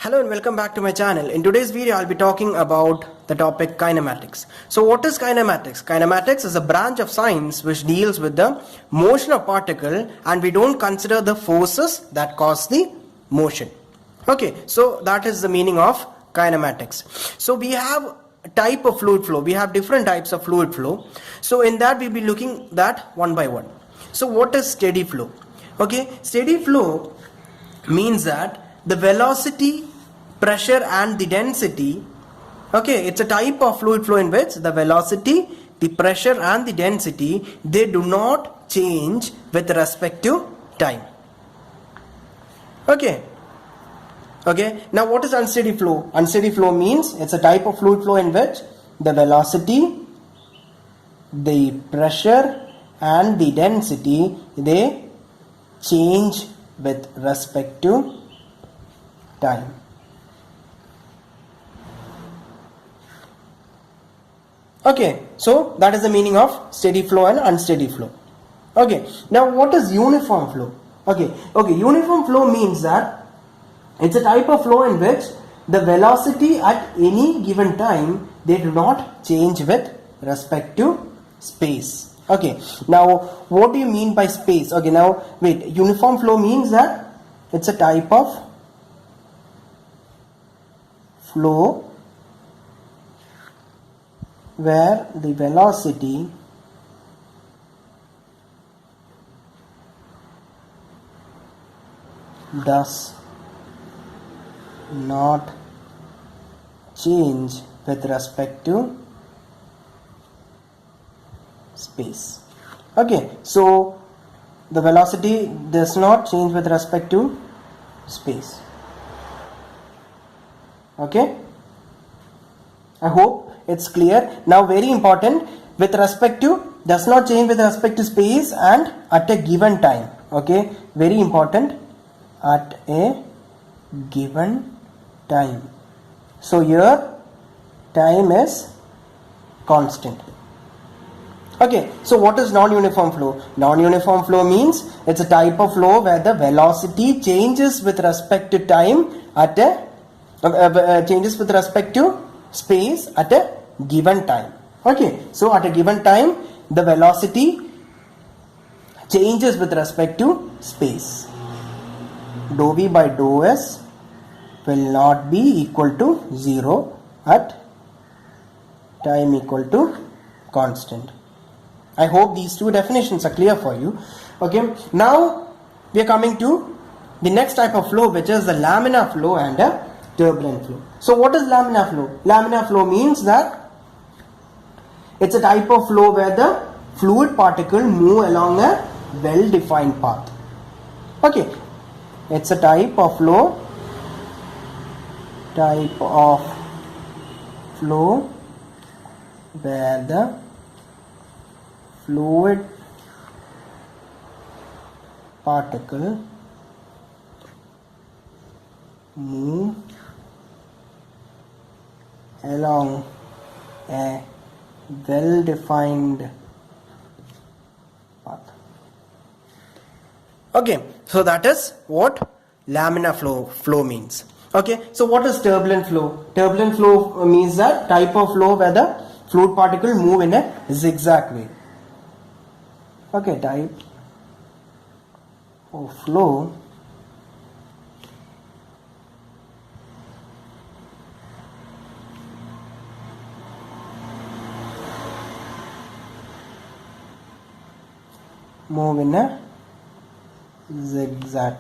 Hello and welcome back to my channel. In today's video I'll be talking about the topic kinematics. So what is kinematics? Kinematics is a branch of science which deals with the motion of particle, and we don't consider the forces that cause the motion. Okay, so that is the meaning of kinematics. So we have a type of fluid flow. We have different types of fluid flow. So in that we'll be looking that one by one. So what is steady flow? Okay, steady flow means that the velocity, pressure and the density, okay, it's a type of fluid flow in which the velocity, the pressure and the density, they do not change with respect to time. Okay, now what is unsteady flow? Unsteady flow means it's a type of fluid flow in which the velocity, the pressure and the density, they change with respect to time. Okay, so that is the meaning of steady flow and unsteady flow. Okay, now what is uniform flow? Okay, uniform flow means that it's a type of flow in which the velocity at any given time, they do not change with respect to space. Okay, now what do you mean by space? Okay, now wait, uniform flow means that it's a type of flow where the velocity does not change with respect to space. Okay, so the velocity does not change with respect to space. Okay, I hope it's clear. Now very important, with respect to, does not change with respect to space and at a given time. Okay, very important, at a given time. So here time is constant. Okay, so what is non-uniform flow? Non-uniform flow means it's a type of flow where the velocity changes with respect to time at a changes with respect to space at a given time. Okay, so at a given time the velocity changes with respect to space. Dou v by dou s will not be equal to 0 at time equal to constant. I hope these two definitions are clear for you. Okay, now we are coming to the next type of flow, which is the laminar flow and a turbulent flow. So what is laminar flow? Laminar flow means that it's a type of flow where the fluid particle move along a well-defined path. Okay, it's a type of flow where the fluid particle move along a well-defined path. Okay, so that is what laminar flow means. Okay, so what is turbulent flow? Turbulent flow means that type of flow where the fluid particle move in a zigzag way. Okay, type of flow move in a zigzag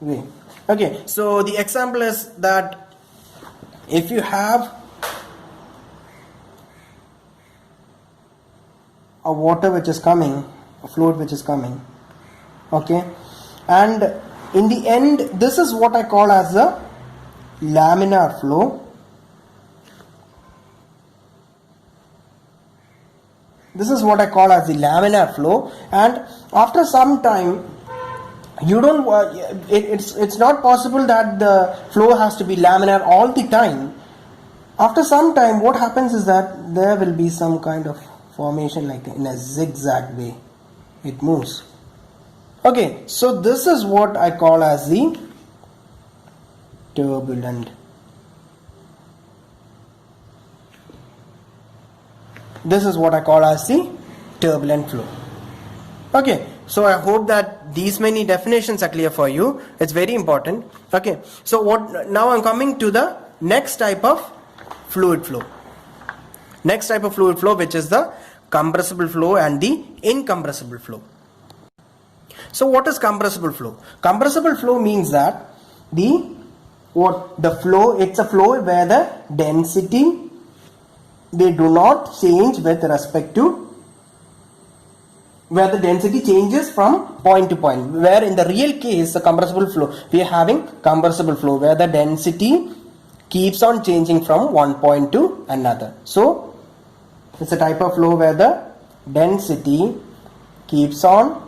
way. Okay, so the example is that if you have a water which is coming, a fluid which is coming, okay, and in the end this is what I call as the laminar flow. This is what I call as the laminar flow, and after some time you don't it's not possible that the flow has to be laminar all the time. After some time what happens is that there will be some kind of formation like in a zigzag way it moves. Okay, so this is what I call as the turbulent. This is what I call as the turbulent flow. Okay, so I hope that these many definitions are clear for you. It's very important. Okay, so now I'm coming to the next type of fluid flow. Next type of fluid flow, which is the compressible flow and the incompressible flow. So what is compressible flow? Compressible flow means that the flow, it's a flow where the density, they do not change with respect to, where the density changes from point to point. Where in the real case, the compressible flow, we are having compressible flow where the density keeps on changing from one point to another. So it's a type of flow where the density keeps on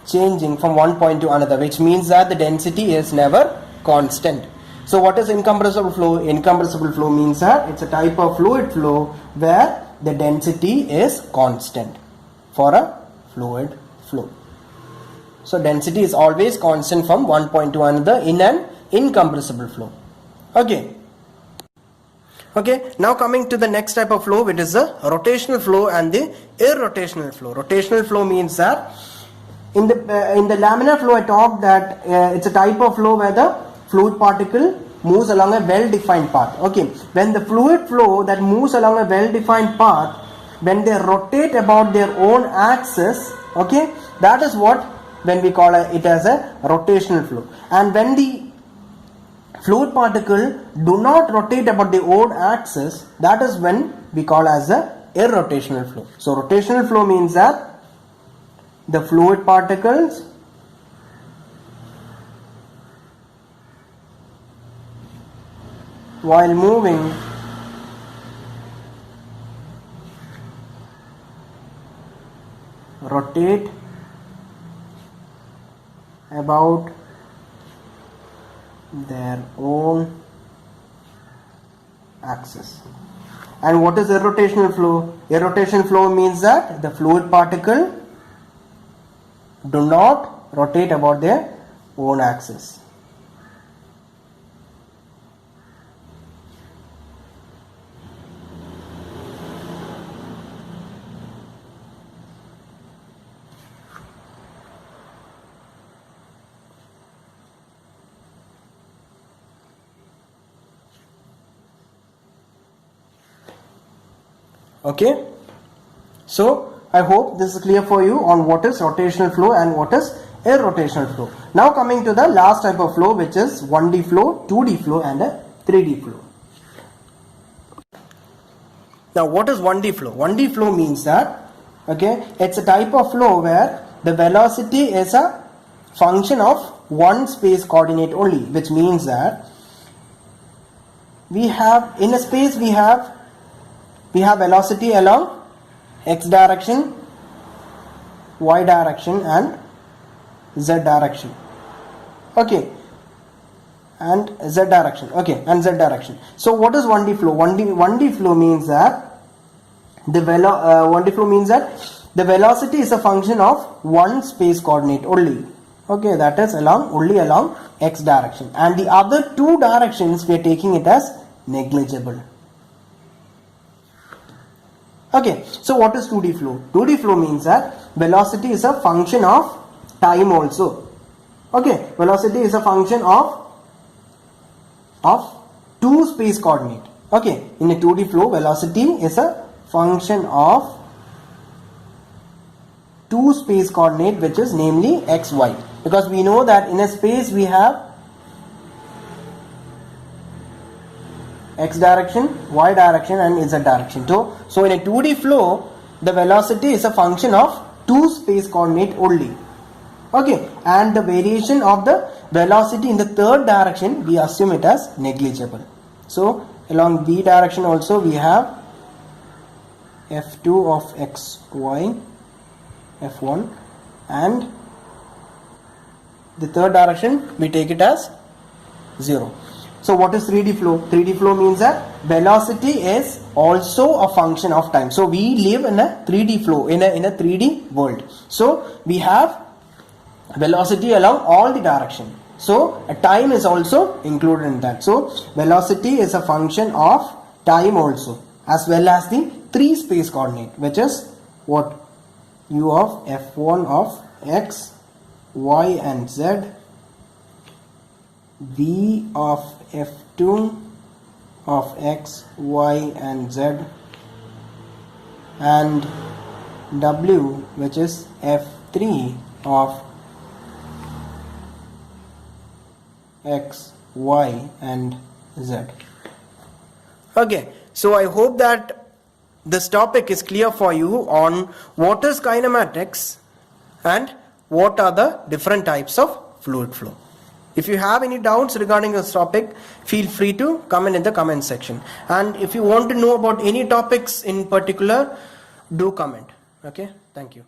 changing from one point to another, which means that the density is never constant. So what is incompressible flow? Incompressible flow means that it's a type of fluid flow where the density is constant for a fluid flow. So density is always constant from one point to another in an incompressible flow. Okay. Okay, now coming to the next type of flow, which is the rotational flow and the irrotational flow. Rotational flow means that in the laminar flow I talked that it's a type of flow where the fluid particle moves along a well-defined path. Okay, when the fluid flow that moves along a well-defined path, when they rotate about their own axis, okay, that is what when we call it as a rotational flow. And when the fluid particle do not rotate about their own axis, that is when we call as a irrotational flow. So rotational flow means that the fluid particles while moving rotate about their own axis. And what is irrotational flow? Irrotational flow means that the fluid particle do not rotate about their own axis. Okay, so I hope this is clear for you on what is rotational flow and what is irrotational flow. Now coming to the last type of flow, which is 1D flow, 2D flow and a 3D flow. Now what is 1D flow? 1D flow means that, okay, it's a type of flow where the velocity is a function of one space coordinate only, which means that we have in a space we have velocity along x direction, y direction and z direction. Okay, and z direction. Okay, and z direction. So what is 1D flow? 1D flow means that the 1D flow means that the velocity is a function of one space coordinate only. Okay, that is only along x direction, and the other two directions we are taking it as negligible. Okay, so what is 2D flow? 2D flow means that velocity is a function of time also. Okay, velocity is a function of two space coordinate. Okay, in a 2D flow, velocity is a function of two space coordinate, which is namely x, y. Because we know that in a space we have x direction, y direction and z direction. So in a 2D flow, the velocity is a function of two space coordinate only. Okay, and the variation of the velocity in the third direction, we assume it as negligible. So along v direction also we have f2 of x, y, f1, and the third direction we take it as 0. So what is 3D flow? 3D flow means that velocity is also a function of time. So we live in a 3D flow, in a 3D world. So we have velocity along all the direction. So a time is also included in that. So velocity is a function of time also, as well as the 3 space coordinate, which is what? U of f1 of x, y and z, v of f2 of x, y and z, and w, which is f3 of x, y and z. Okay, so I hope that this topic is clear for you on what is kinematics and what are the different types of fluid flow. If you have any doubts regarding this topic, feel free to comment in the comment section. And if you want to know about any topics in particular, do comment. Okay, thank you.